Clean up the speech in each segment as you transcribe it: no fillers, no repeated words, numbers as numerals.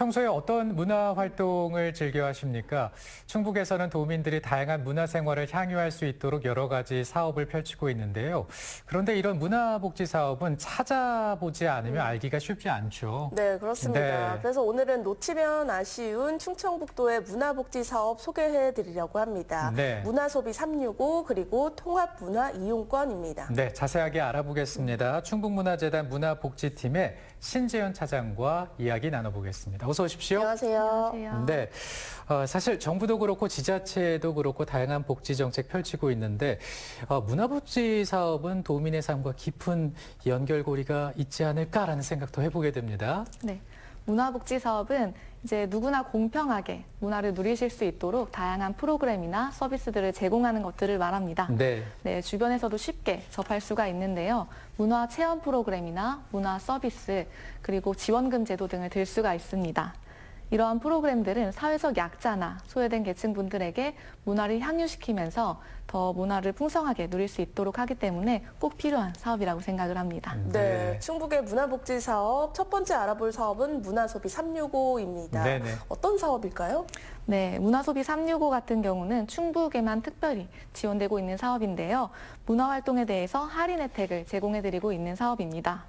평소에 어떤 문화 활동을 즐겨 하십니까? 충북에서는 도민들이 다양한 문화 생활을 향유할 수 있도록 여러 가지 사업을 펼치고 있는데요. 그런데 이런 문화복지 사업은 찾아보지 않으면 알기가 쉽지 않죠. 네, 그렇습니다. 네. 그래서 오늘은 놓치면 아쉬운 충청북도의 문화복지 사업 소개해드리려고 합니다. 네. 문화소비 365 그리고 통합문화이용권입니다. 네, 자세하게 알아보겠습니다. 충북문화재단 문화복지팀의 신재현 차장과 이야기 나눠보겠습니다. 어서 오십시오. 안녕하세요. 네, 사실 정부도 그렇고 지자체도 그렇고 다양한 복지 정책 펼치고 있는데 문화복지 사업은 도민의 삶과 깊은 연결고리가 있지 않을까라는 생각도 해보게 됩니다. 네. 문화복지 사업은 이제 누구나 공평하게 문화를 누리실 수 있도록 다양한 프로그램이나 서비스들을 제공하는 것들을 말합니다. 네. 네, 주변에서도 쉽게 접할 수가 있는데요. 문화 체험 프로그램이나 문화 서비스, 그리고 지원금 제도 등을 들 수가 있습니다. 이러한 프로그램들은 사회적 약자나 소외된 계층분들에게 문화를 향유시키면서 더 문화를 풍성하게 누릴 수 있도록 하기 때문에 꼭 필요한 사업이라고 생각을 합니다. 네, 충북의 문화복지 사업 첫 번째 알아볼 사업은 문화소비 365입니다. 네네. 어떤 사업일까요? 네, 문화소비 365 같은 경우는 충북에만 특별히 지원되고 있는 사업인데요. 문화활동에 대해서 할인 혜택을 제공해드리고 있는 사업입니다.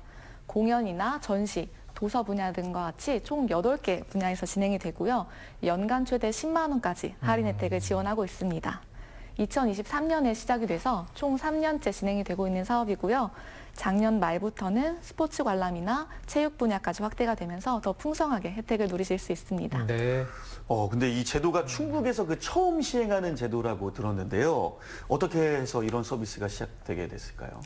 공연이나 전시, 도서 분야 등과 같이 총 8개 분야에서 진행이 되고요. 연간 최대 10만 원까지 할인 혜택을 지원하고 있습니다. 2023년에 시작이 돼서 총 3년째 진행이 되고 있는 사업이고요. 작년 말부터는 스포츠 관람이나 체육 분야까지 확대가 되면서 더 풍성하게 혜택을 누리실 수 있습니다. 네. 근데 이 제도가 충북에서 처음 시행하는 제도라고 들었는데요. 어떻게 해서 이런 서비스가 시작되게 됐을까요?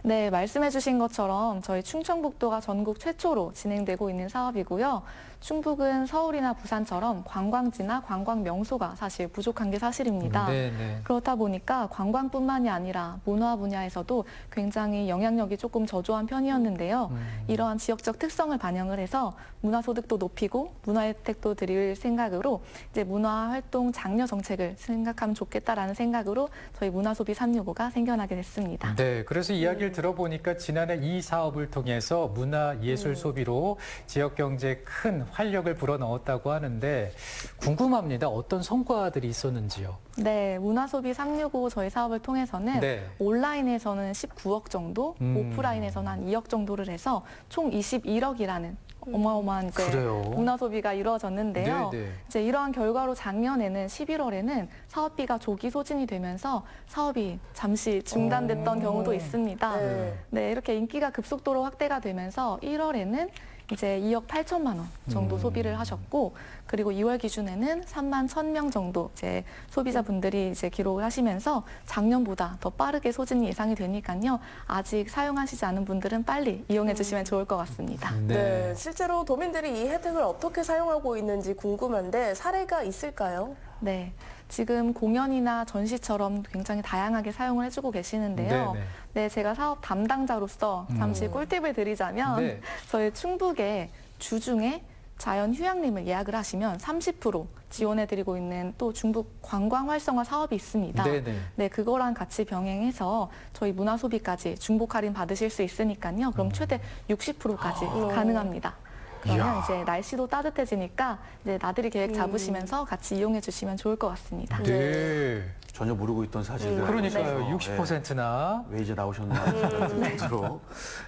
네, 말씀해 주신 것처럼 저희 충청북도가 전국 최초로 진행되고 있는 사업이고요. 충북은 서울이나 부산처럼 관광지나 관광 명소가 사실 부족한 게 사실입니다. 네네. 그렇다 보니까 관광뿐만이 아니라 문화 분야에서도 굉장히 영향력이 조금 저조한 편이었는데요. 이러한 지역적 특성을 반영을 해서 문화소득도 높이고 문화혜택도 드릴 생각으로 이제 문화활동 장려 정책을 생각하면 좋겠다라는 생각으로 저희 문화소비 365가 생겨나게 됐습니다. 네, 그래서 이야기를 들어보니까 지난해 이 사업을 통해서 문화 예술 소비로 지역 경제에 큰 활력을 불어넣었다고 하는데 궁금합니다. 어떤 성과들이 있었는지요? 네, 문화소비 365 저희 사업을 통해서는 네. 온라인에서는 19억 정도, 오프라인에서는 한 2억 정도를 해서 총 21억이라는 어마어마한 이제 그래요? 문화 소비가 이루어졌는데요. 네네. 이제 이러한 결과로 작년에는 11월에는 사업비가 조기 소진이 되면서 사업이 잠시 중단됐던 경우도 있습니다. 네. 네, 이렇게 인기가 급속도로 확대가 되면서 1월에는 이제 2억 8천만 원 정도 소비를 하셨고, 그리고 2월 기준에는 3만 1,000명 정도 이제 소비자분들이 이제 기록을 하시면서 작년보다 더 빠르게 소진이 예상이 되니까요. 아직 사용하시지 않은 분들은 빨리 이용해 주시면 좋을 것 같습니다. 네, 실제로 도민들이 이 혜택을 어떻게 사용하고 있는지 궁금한데 사례가 있을까요? 네, 지금 공연이나 전시처럼 굉장히 다양하게 사용을 해주고 계시는데요. 네네. 네, 제가 사업 담당자로서 잠시 꿀팁을 드리자면 네. 저희 충북에 주중에 자연 휴양림을 예약을 하시면 30% 지원해드리고 있는 또 중북 관광 활성화 사업이 있습니다. 네네. 네, 그거랑 같이 병행해서 저희 문화 소비까지 중복 할인 받으실 수 있으니까요. 그럼 최대 60%까지 가능합니다. 그러면 이야. 이제 날씨도 따뜻해지니까 이제 나들이 계획 잡으시면서 같이 이용해 주시면 좋을 것 같습니다. 네. 전혀 모르고 있던 사실들. 그러니까요. 60%나. 왜 이제 나오셨나 생각이 들어.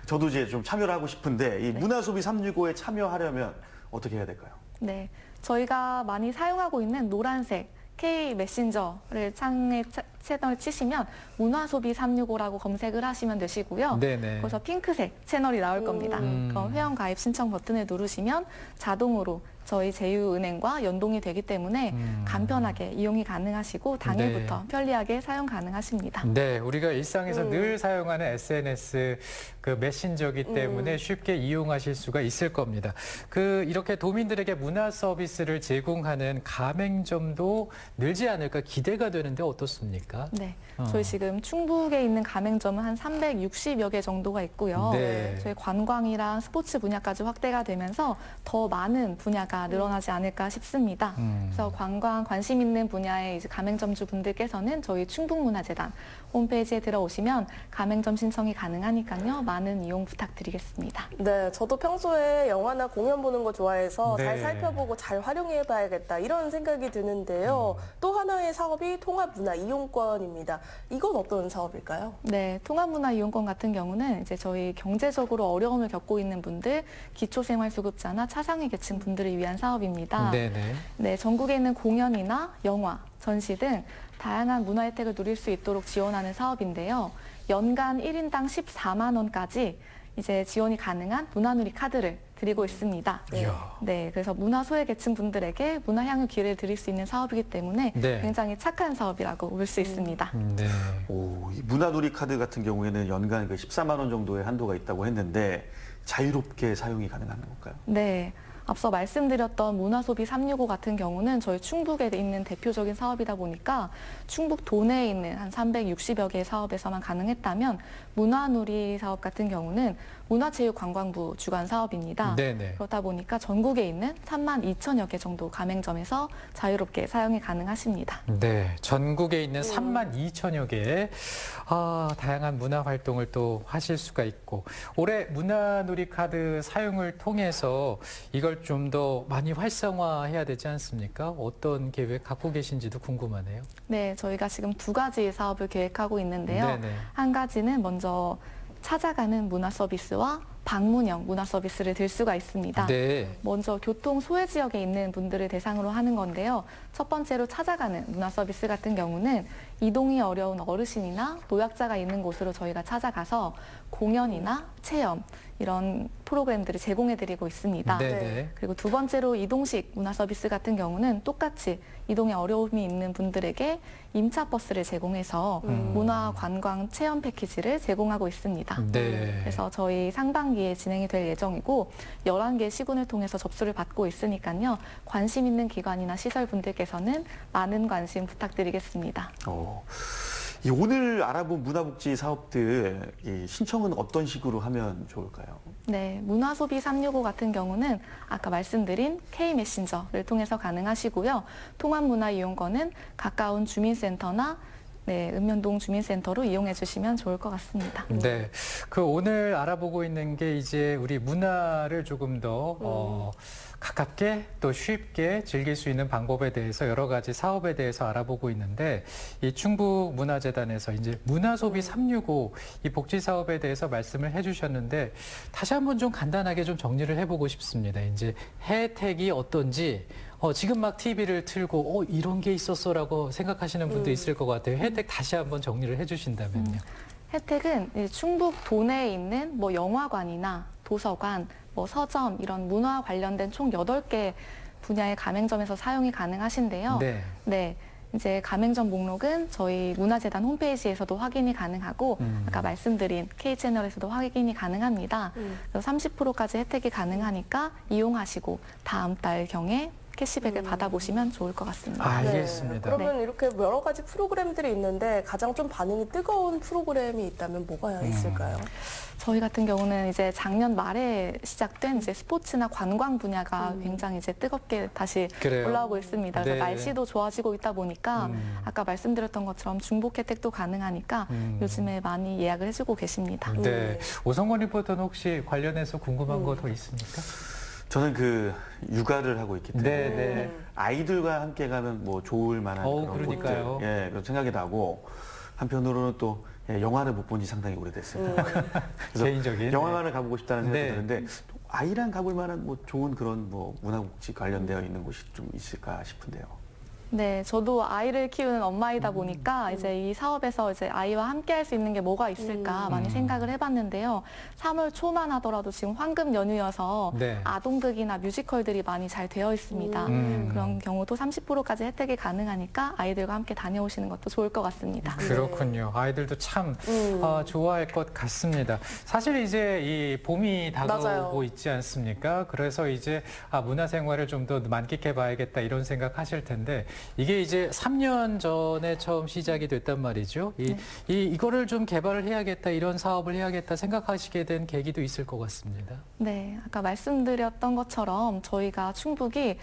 저도 이제 좀 참여를 하고 싶은데 이 문화소비 365에 참여하려면 어떻게 해야 될까요? 네, 저희가 많이 사용하고 있는 노란색 K 메신저를 창에 채널을 치시면 문화소비 365라고 검색을 하시면 되시고요. 네네. 거기서 핑크색 채널이 나올 겁니다. 그럼 회원 가입 신청 버튼을 누르시면 자동으로 저희 제휴은행과 연동이 되기 때문에 간편하게 이용이 가능하시고 당일부터 편리하게 사용 가능하십니다. 네, 우리가 일상에서 늘 사용하는 SNS 그 메신저기 때문에 쉽게 이용하실 수가 있을 겁니다. 이렇게 도민들에게 문화 서비스를 제공하는 가맹점도 늘지 않을까 기대가 되는데 어떻습니까? 네, 저희 지금 충북에 있는 가맹점은 한 360여 개 정도가 있고요. 네. 저희 관광이랑 스포츠 분야까지 확대가 되면서 더 많은 분야가 기회가 늘어나지 않을까 싶습니다. 그래서 관광 관심 있는 분야의 이제 가맹점주 분들께서는 저희 충북문화재단 홈페이지에 들어오시면 가맹점 신청이 가능하니까요. 많은 이용 부탁드리겠습니다. 네, 저도 평소에 영화나 공연 보는 거 좋아해서 네. 잘 살펴보고 잘 활용해봐야겠다 이런 생각이 드는데요. 또 하나의 사업이 통합문화 이용권입니다. 이건 어떤 사업일까요? 네, 통합문화 이용권 같은 경우는 이제 저희 경제적으로 어려움을 겪고 있는 분들, 기초생활수급자나 차상위 계층 분들을 위한 사업입니다. 네네. 네, 전국에 있는 공연이나 영화, 전시 등 다양한 문화 혜택을 누릴 수 있도록 지원하는 사업인데요. 연간 1인당 14만 원까지 이제 지원이 가능한 문화누리 카드를 드리고 있습니다. 이야. 네, 그래서 문화 소외 계층 분들에게 문화향유 기회를 드릴 수 있는 사업이기 때문에 네. 굉장히 착한 사업이라고 볼 수 있습니다. 네. 오, 이 문화누리 카드 같은 경우에는 연간 그 14만 원 정도의 한도가 있다고 했는데 자유롭게 사용이 가능한 건가요? 네. 앞서 말씀드렸던 문화소비 365 같은 경우는 저희 충북에 있는 대표적인 사업이다 보니까 충북 도내에 있는 한 360여 개의 사업에서만 가능했다면 문화누리 사업 같은 경우는 문화체육관광부 주관 사업입니다. 네네. 그렇다 보니까 전국에 있는 3만 2천여 개 정도 가맹점에서 자유롭게 사용이 가능하십니다. 네, 전국에 있는 3만 2천여 개의 다양한 문화 활동을 또 하실 수가 있고 올해 문화누리 카드 사용을 통해서 이걸 좀 더 많이 활성화해야 되지 않습니까? 어떤 계획 갖고 계신지도 궁금하네요. 네, 저희가 지금 두 가지 사업을 계획하고 있는데요. 네네. 한 가지는 먼저 찾아가는 문화 서비스와 방문형 문화 서비스를 들 수가 있습니다. 네. 먼저 교통 소외 지역에 있는 분들을 대상으로 하는 건데요. 첫 번째로 찾아가는 문화 서비스 같은 경우는 이동이 어려운 어르신이나 노약자가 있는 곳으로 저희가 찾아가서 공연이나 체험 이런 프로그램들을 제공해드리고 있습니다. 네네. 그리고 두 번째로 이동식 문화 서비스 같은 경우는 똑같이 이동에 어려움이 있는 분들에게 임차 버스를 제공해서 문화 관광 체험 패키지를 제공하고 있습니다. 네. 그래서 저희 상반기에 진행이 될 예정이고 11개 시군을 통해서 접수를 받고 있으니까요. 관심 있는 기관이나 시설 분들께서는 많은 관심 부탁드리겠습니다. 이 오늘 알아본 문화복지 사업들 이 신청은 어떤 식으로 하면 좋을까요? 네, 문화소비 365 같은 경우는 아까 말씀드린 K메신저를 통해서 가능하시고요. 통합문화 이용권은 가까운 주민센터나 읍면동 주민센터로 이용해 주시면 좋을 것 같습니다. 네. 그 오늘 알아보고 있는 게 이제 우리 문화를 조금 더 가깝게 또 쉽게 즐길 수 있는 방법에 대해서 여러 가지 사업에 대해서 알아보고 있는데 이 충북문화재단에서 이제 문화소비 365 이 복지 사업에 대해서 말씀을 해주셨는데 다시 한번 좀 간단하게 좀 정리를 해보고 싶습니다. 이제 혜택이 어떤지 지금 막 TV를 틀고 이런 게 있었어라고 생각하시는 분도 있을 것 같아요. 혜택 다시 한번 정리를 해주신다면요. 혜택은 이제 충북 도내에 있는 뭐 영화관이나 도서관, 뭐 서점 이런 문화 관련된 총 8개 분야의 가맹점에서 사용이 가능하신데요. 네. 네. 이제 가맹점 목록은 저희 문화재단 홈페이지에서도 확인이 가능하고 아까 말씀드린 K채널에서도 확인이 가능합니다. 그래서 30%까지 혜택이 가능하니까 이용하시고 다음 달경에 캐시백을 받아보시면 좋을 것 같습니다. 알겠습니다. 네, 그러면 이렇게 여러 가지 프로그램들이 있는데 가장 좀 반응이 뜨거운 프로그램이 있다면 뭐가 있을까요? 저희 같은 경우는 이제 작년 말에 시작된 이제 스포츠나 관광 분야가 굉장히 이제 뜨겁게 다시 그래요. 올라오고 있습니다. 그래서 네. 날씨도 좋아지고 있다 보니까 아까 말씀드렸던 것처럼 중복 혜택도 가능하니까 요즘에 많이 예약을 해주고 계십니다. 네. 오성권 리포터는 혹시 관련해서 궁금한 거 더 있습니까? 저는 그 육아를 하고 있기 때문에 네, 네. 아이들과 함께 가면 뭐 좋을 만한 그런 그러니까요. 곳들, 그런 생각이 나고 한편으로는 또 영화를 못 본 지 상당히 오래됐습니다. 그래서 개인적인. 영화관을 가보고 싶다는 생각이 네. 드는데 아이랑 가볼 만한 뭐 좋은 그런 뭐 문화복지 관련되어 있는 곳이 좀 있을까 싶은데요. 네, 저도 아이를 키우는 엄마이다 보니까 이제 이 사업에서 이제 아이와 함께 할 수 있는 게 뭐가 있을까 많이 생각을 해봤는데요. 3월 초만 하더라도 지금 황금 연휴여서 네. 아동극이나 뮤지컬들이 많이 잘 되어 있습니다. 그런 경우도 30%까지 혜택이 가능하니까 아이들과 함께 다녀오시는 것도 좋을 것 같습니다. 그렇군요. 아이들도 참 좋아할 것 같습니다. 사실 이제 이 봄이 다가오고 맞아요. 있지 않습니까? 그래서 이제 문화생활을 좀 더 만끽해 봐야겠다 이런 생각 하실 텐데 이게 이제 3년 전에 처음 시작이 됐단 말이죠. 이거를 좀 개발을 해야겠다, 이런 사업을 해야겠다 생각하시게 된 계기도 있을 것 같습니다. 네, 아까 말씀드렸던 것처럼 저희가 충북이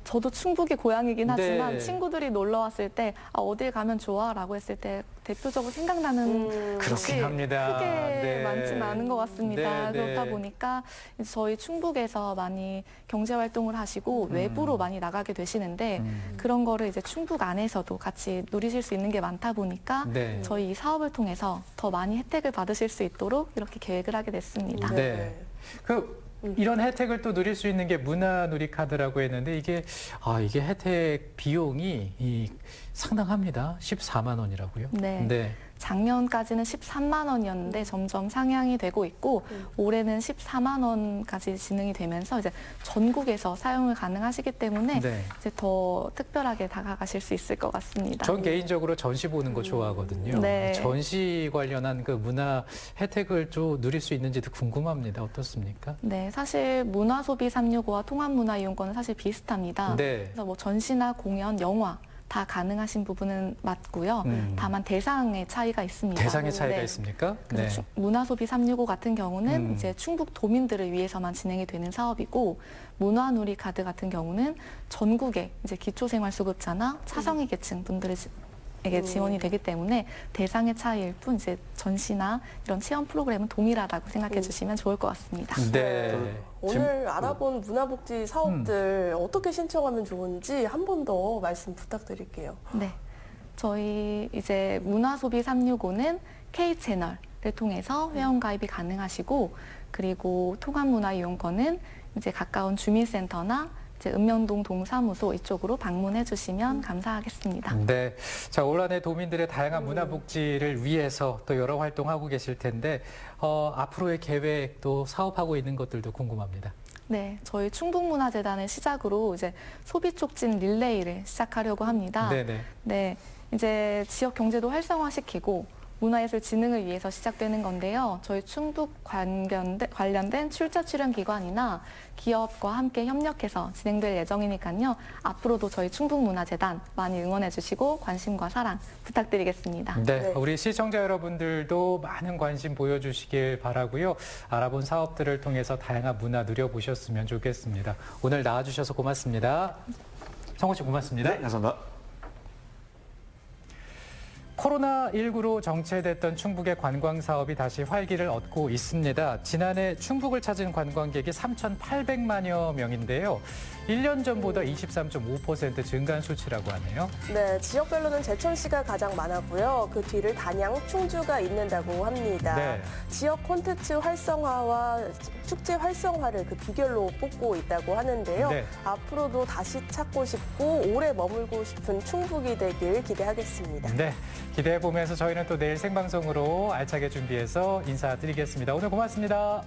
저도 충북이 고향이긴 하지만 네. 친구들이 놀러 왔을 때 어딜 가면 좋아라고 했을 때 대표적으로 생각나는 그렇긴 곳이 합니다. 크게 네. 많지는 않은 것 같습니다. 네, 네. 그렇다 보니까 이제 저희 충북에서 많이 경제 활동을 하시고 외부로 많이 나가게 되시는데 그런 거를 이제 충북 안에서도 같이 누리실 수 있는 게 많다 보니까 네. 저희 이 사업을 통해서 더 많이 혜택을 받으실 수 있도록 이렇게 계획을 하게 됐습니다. 네. 이런 혜택을 또 누릴 수 있는 게 문화누리 카드라고 했는데 이게 혜택 비용이 상당합니다. 14만 원이라고요. 네. 작년까지는 13만 원이었는데 점점 상향이 되고 있고 올해는 14만 원까지 진행이 되면서 이제 전국에서 사용을 가능하시기 때문에 네. 이제 더 특별하게 다가가실 수 있을 것 같습니다. 전 개인적으로 전시 보는 거 좋아하거든요. 네. 전시 관련한 그 문화 혜택을 좀 누릴 수 있는지도 궁금합니다. 어떻습니까? 네, 사실 문화소비 365와 통합문화이용권은 사실 비슷합니다. 네. 그래서 뭐 전시나 공연, 영화 다 가능하신 부분은 맞고요. 다만 대상의 차이가 있습니다. 대상의 차이가 네. 있습니까? 그래서 문화소비 365 같은 경우는 이제 충북 도민들을 위해서만 진행이 되는 사업이고 문화누리 카드 같은 경우는 전국의 이제 기초생활수급자나 차성위 계층 분들에게 지원이 되기 때문에 대상의 차이일 뿐 이제 전시나 이런 체험 프로그램은 동일하다고 생각해 주시면 좋을 것 같습니다. 네. 오늘 알아본 문화복지 사업들 어떻게 신청하면 좋은지 한 번 더 말씀 부탁드릴게요. 네. 저희 이제 문화소비 365는 K채널을 통해서 회원가입이 가능하시고 그리고 통합문화이용권은 이제 가까운 주민센터나 이제 읍면동 동사무소 이쪽으로 방문해 주시면 감사하겠습니다. 네. 자, 올 한해 도민들의 다양한 문화 복지를 위해서 또 여러 활동하고 계실 텐데 앞으로의 계획 또 사업하고 있는 것들도 궁금합니다. 네, 저희 충북문화재단을 시작으로 이제 소비 촉진 릴레이를 시작하려고 합니다. 네네. 네, 이제 지역 경제도 활성화시키고 문화예술 진흥을 위해서 시작되는 건데요. 저희 충북 관련된 출자 출연 기관이나 기업과 함께 협력해서 진행될 예정이니까요. 앞으로도 저희 충북문화재단 많이 응원해 주시고 관심과 사랑 부탁드리겠습니다. 네, 네. 우리 시청자 여러분들도 많은 관심 보여주시길 바라고요. 알아본 사업들을 통해서 다양한 문화 누려보셨으면 좋겠습니다. 오늘 나와주셔서 고맙습니다. 성호 씨 고맙습니다. 네, 감사합니다. 코로나19로 정체됐던 충북의 관광 사업이 다시 활기를 얻고 있습니다. 지난해 충북을 찾은 관광객이 3,800만여 명인데요. 1년 전보다 23.5% 증가한 수치라고 하네요. 네, 지역별로는 제천시가 가장 많았고요. 그 뒤를 단양, 충주가 잇는다고 합니다. 네. 지역 콘텐츠 활성화와 축제 활성화를 그 비결로 뽑고 있다고 하는데요. 네. 앞으로도 다시 찾고 싶고 오래 머물고 싶은 충북이 되길 기대하겠습니다. 네, 기대해 보면서 저희는 또 내일 생방송으로 알차게 준비해서 인사드리겠습니다. 오늘 고맙습니다.